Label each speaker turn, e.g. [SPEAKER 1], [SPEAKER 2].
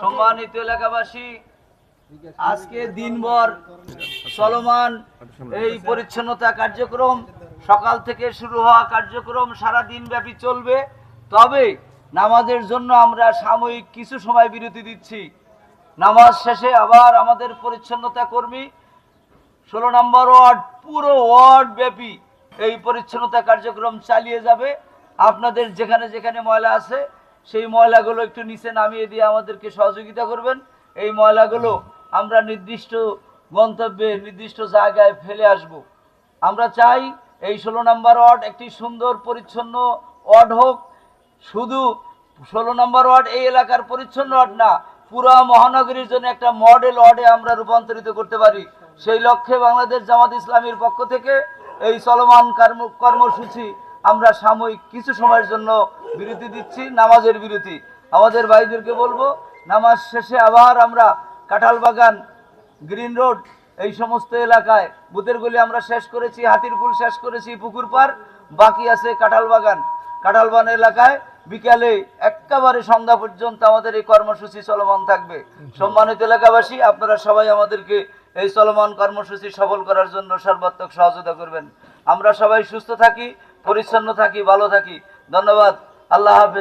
[SPEAKER 1] সম্মানিত এলাকাবাসী, আজকে দিনভর চলমান এই পরিচ্ছন্নতা কার্যক্রম, সকাল থেকে শুরু হওয়া কার্যক্রম সারা দিন ব্যাপী চলবে। তবে নামাজের জন্য আমরা সাময়িক কিছু সময় বিরতি দিচ্ছি। নামাজ শেষে আবার আমাদের পরিচ্ছন্নতা কর্মী 16 নম্বর ওয়ার্ড পুরো ওয়ার্ড ব্যাপী এই পরিচ্ছন্নতা কার্যক্রম চালিয়ে যাবে। আপনাদের যেখানে যেখানে ময়লা আছে সেই ময়লাগুলো একটু নিচে নামিয়ে দিয়ে আমাদেরকে সহযোগিতা করবেন। এই ময়লাগুলো আমরা নির্দিষ্ট গন্তব্যে নির্দিষ্ট জায়গায় ফেলে আসব। আমরা চাই এই 16 নম্বর ওয়ার্ড একটি সুন্দর পরিচ্ছন্ন ওয়ার্ড হোক। শুধু 16 নম্বর ওয়ার্ড এই এলাকার পরিচ্ছন্ন ওয়ার্ড না, পুরো মহানগরীর জন্য একটা মডেল ওয়ার্ডে আমরা রূপান্তরিত করতে পারি। সেই লক্ষ্যে বাংলাদেশ জামাত ইসলামীর পক্ষ থেকে এই চলমান কর্মসূচি আমরা সাময়িক কিছু সময়ের জন্য বিরতি দিচ্ছি, নামাজের বিরতি। আমাদের ভাইদেরকে বলবো, নামাজ শেষে আবার আমরা কাঁঠালবাগান, গ্রিন রোড, এই সমস্ত এলাকায় বুতের গলি আমরা শেষ করেছি, হাতিরপুল শেষ করেছি, পুকুর পার বাকি আছে কাঁঠালবাগান এলাকায় বিকালে একেবারে সন্ধ্যা পর্যন্ত আমাদের এই কর্মসূচি চলমান থাকবে। সম্মানিত এলাকাবাসী, আপনারা সবাই আমাদেরকে এই চলমান কর্মসূচি সফল করার জন্য সর্বাত্মক সহযোগিতা করবেন। আমরা সবাই সুস্থ থাকি, পরিচ্ছন্ন থাকি, ভালো থাকি। ধন্যবাদ। আল্লাহ হাফেজ।